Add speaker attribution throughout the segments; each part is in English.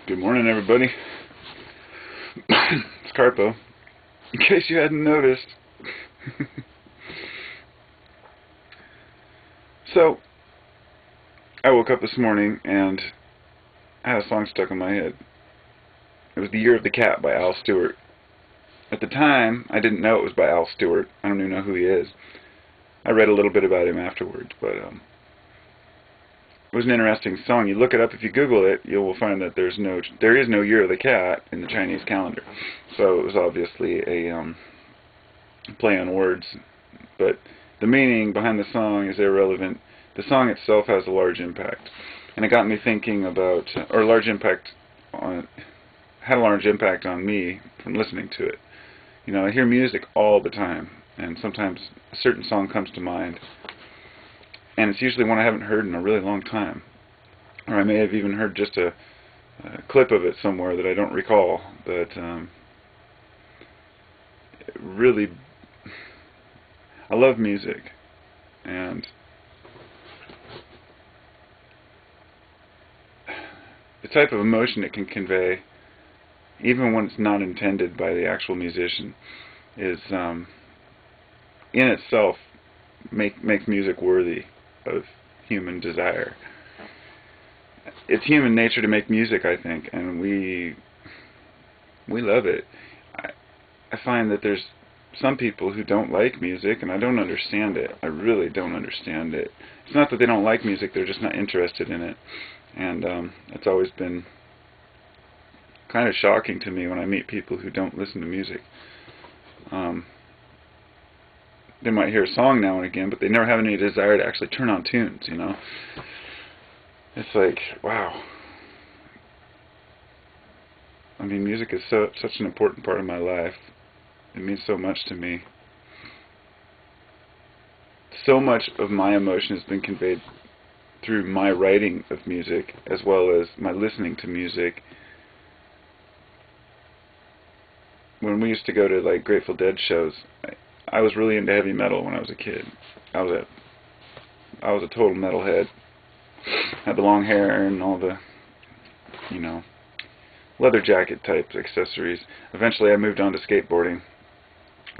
Speaker 1: Good morning, everybody. It's Carpo. In case you hadn't noticed. So, I woke up this morning and I had a song stuck in my head. It was The Year of the Cat by Al Stewart. At the time, I didn't know it was by Al Stewart. I don't even know who he is. I read a little bit about him afterwards, but it was an interesting song. You look it up, if you Google it, you will find that there is no Year of the Cat in the Chinese calendar. So it was obviously a play on words, but the meaning behind the song is irrelevant. The song itself has a large impact, and it got me thinking about, had a large impact on me from listening to it. You know, I hear music all the time, and sometimes a certain song comes to mind, and it's usually one I haven't heard in a really long time, or I may have even heard just a clip of it somewhere that I don't recall. But really, I love music, and the type of emotion it can convey, even when it's not intended by the actual musician, is in itself makes music worthy of human desire. It's human nature to make music, I think, and we love it. I find that there's some people who don't like music, and I don't understand it. I really don't understand it. It's not that they don't like music, they're just not interested in it. And it's always been kind of shocking to me when I meet people who don't listen to music. They might hear a song now and again, but they never have any desire to actually turn on tunes, you know. It's like, wow. I mean, music is such an important part of my life. It means so much to me. So much of my emotion has been conveyed through my writing of music, as well as my listening to music. When we used to go to like Grateful Dead shows, I was really into heavy metal when I was a kid. I was a total metalhead. Had the long hair and all the, you know, leather jacket type accessories. Eventually I moved on to skateboarding,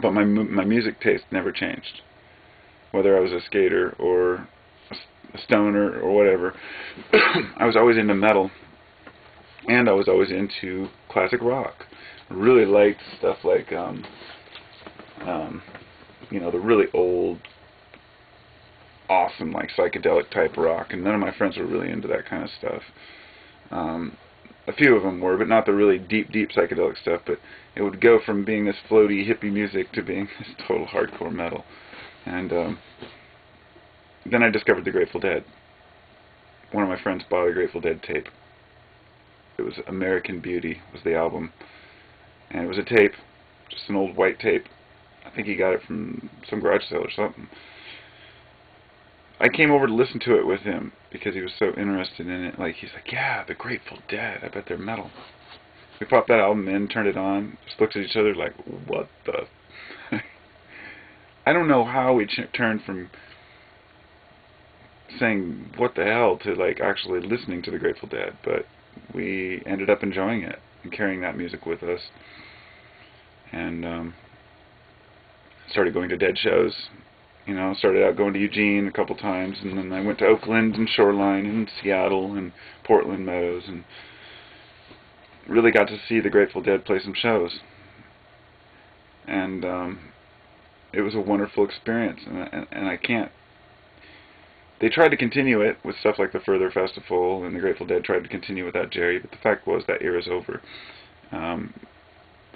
Speaker 1: but my music taste never changed. Whether I was a skater or a stoner or whatever, I was always into metal, and I was always into classic rock. I really liked stuff like you know, the really old, awesome, like psychedelic type rock, and none of my friends were really into that kind of stuff. A few of them were, but not the really deep psychedelic stuff. But it would go from being this floaty hippie music to being this total hardcore metal. And then I discovered the Grateful Dead. One of my friends bought a Grateful Dead tape. It was American Beauty was the album, and it was a tape, just an old white tape. I think he got it from some garage sale or something. I came over to listen to it with him because he was so interested in it. Like, he's like, yeah, the Grateful Dead, I bet they're metal. We popped that album in, turned it on, just looked at each other like, what the... I don't know how we turned from saying, what the hell, to like actually listening to the Grateful Dead, but we ended up enjoying it and carrying that music with us. And started going to Dead shows. You know, started out going to Eugene a couple times, and then I went to Oakland and Shoreline and Seattle and Portland Meadows, and really got to see the Grateful Dead play some shows. And it was a wonderful experience, and I can't... They tried to continue it with stuff like the Further Festival, and the Grateful Dead tried to continue without Jerry, but the fact was that era's over.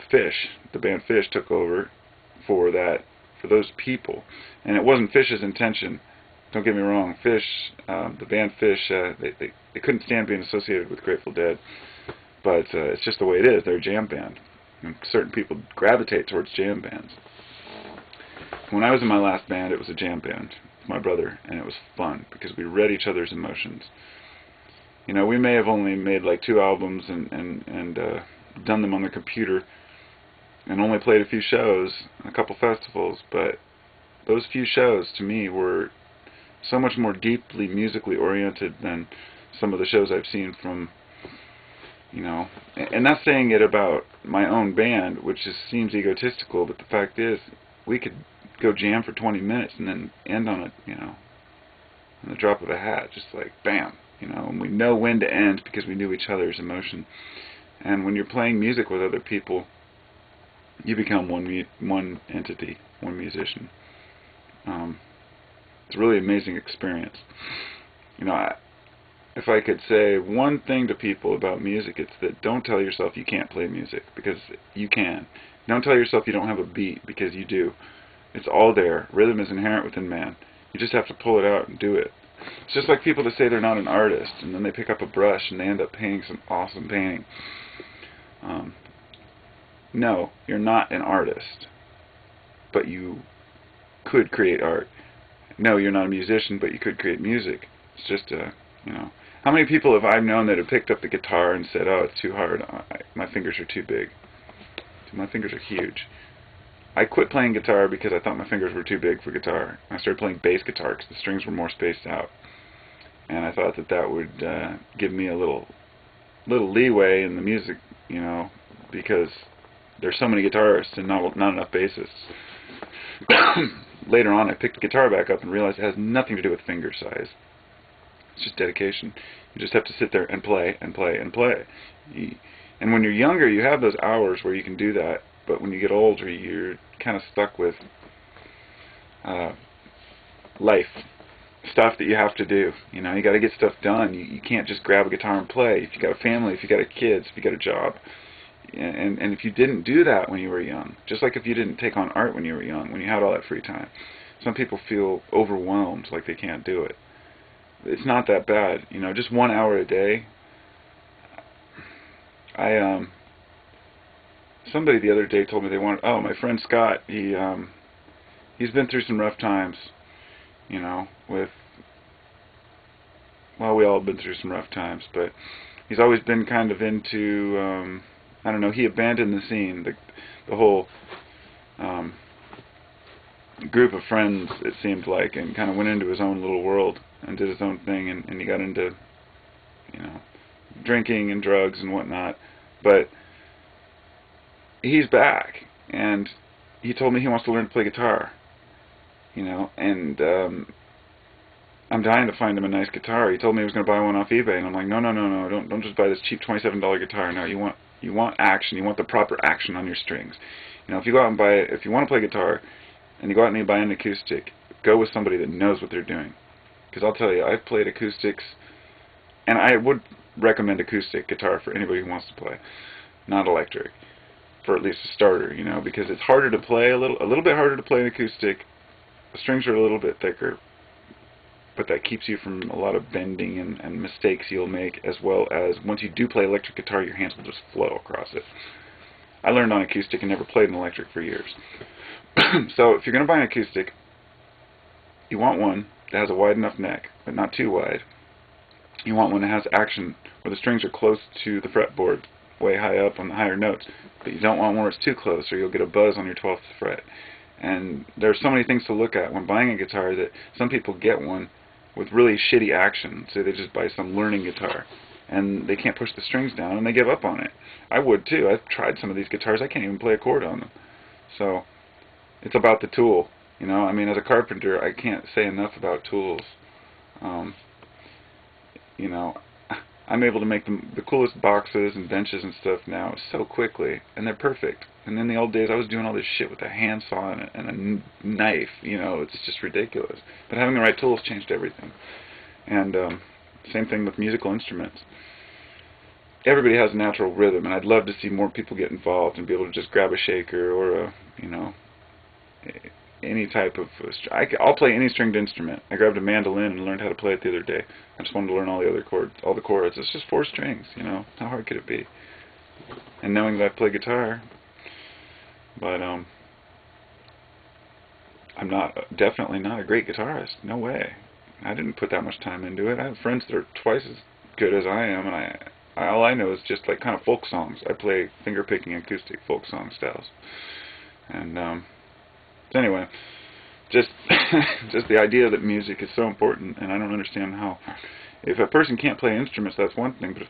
Speaker 1: Fish, the band Fish, took over for those people, and it wasn't Fish's intention. Don't get me wrong. Fish, the band Fish, they couldn't stand being associated with Grateful Dead, but it's just the way it is. They're a jam band, and certain people gravitate towards jam bands. When I was in my last band, it was a jam band with my brother, and it was fun because we read each other's emotions. You know, we may have only made like 2 albums and done them on the computer, and only played a few shows, a couple festivals, but those few shows to me were so much more deeply musically oriented than some of the shows I've seen from You know, and not saying it about my own band, which just seems egotistical, but the fact is, we could go jam for 20 minutes and then end on a, you know, on the drop of a hat, just like bam, you know, and we know when to end because we knew each other's emotion. And when you're playing music with other people, you become one entity, one musician. It's a really amazing experience. You know, if I could say one thing to people about music, it's that don't tell yourself you can't play music, because you can. Don't tell yourself you don't have a beat, because you do. It's all there. Rhythm is inherent within man. You just have to pull it out and do it. It's just like people that say they're not an artist, and then they pick up a brush and they end up painting some awesome painting. No, you're not an artist, but you could create art. No, you're not a musician, but you could create music. It's just a, you know. How many people have I known that have picked up the guitar and said, oh, it's too hard, my fingers are too big. My fingers are huge. I quit playing guitar because I thought my fingers were too big for guitar. I started playing bass guitar because the strings were more spaced out. And I thought that that would give me a little leeway in the music, you know, because there's so many guitarists and not enough bassists. Later on, I picked the guitar back up and realized it has nothing to do with finger size. It's just dedication. You just have to sit there and play and play and play. And when you're younger, you have those hours where you can do that. But when you get older, you're kind of stuck with life, stuff that you have to do. You know, you got to get stuff done. You can't just grab a guitar and play. If you got a family, if you got kids, if you got a job, and if you didn't do that when you were young, just like if you didn't take on art when you were young, when you had all that free time, some people feel overwhelmed, like they can't do it. It's not that bad. You know, just 1 hour a day. Somebody the other day told me they wanted, oh, my friend Scott, he's been through some rough times, you know, with, well, we all have been through some rough times, but he's always been kind of into, I don't know, he abandoned the scene, the whole group of friends, it seemed like, and kind of went into his own little world and did his own thing, and he got into, you know, drinking and drugs and whatnot, but he's back, and he told me he wants to learn to play guitar, you know, and I'm dying to find him a nice guitar. He told me he was going to buy one off eBay, and I'm like, no, don't just buy this cheap $27 guitar. No, you want action. You want the proper action on your strings. You know, if you go out and buy it, if you want to play guitar, and you go out and you buy an acoustic, go with somebody that knows what they're doing. Because I'll tell you, I've played acoustics, and I would recommend acoustic guitar for anybody who wants to play, not electric, for at least a starter, you know, because it's harder to play, a little bit harder to play an acoustic. The strings are a little bit thicker, but that keeps you from a lot of bending and mistakes you'll make, as well as once you do play electric guitar, your hands will just flow across it. I learned on acoustic and never played an electric for years. So if you're going to buy an acoustic, you want one that has a wide enough neck, but not too wide. You want one that has action, where the strings are close to the fretboard, way high up on the higher notes, but you don't want one where it's too close, or you'll get a buzz on your 12th fret. And there's so many things to look at when buying a guitar that some people get one with really shitty action, so they just buy some learning guitar, and they can't push the strings down, and they give up on it. I would too. I've tried some of these guitars. I can't even play a chord on them. So it's about the tool. You know, I mean, as a carpenter, I can't say enough about tools. You know, I'm able to make the coolest boxes and benches and stuff now so quickly, and they're perfect. And in the old days, I was doing all this shit with a handsaw and a knife. You know, it's just ridiculous. But having the right tools changed everything. And same thing with musical instruments. Everybody has a natural rhythm, and I'd love to see more people get involved and be able to just grab a shaker or a, you know, any type of. I'll play any stringed instrument. I grabbed a mandolin and learned how to play it the other day. I just wanted to learn all the other chords, all the chords. It's just 4 strings, you know. How hard could it be? And knowing that I play guitar, but I'm definitely not a great guitarist. No way. I didn't put that much time into it. I have friends that are twice as good as I am, and all I know is just like kind of folk songs. I play finger picking acoustic folk song styles. And so anyway, just the idea that music is so important, and I don't understand how. If a person can't play instruments, that's one thing, but if they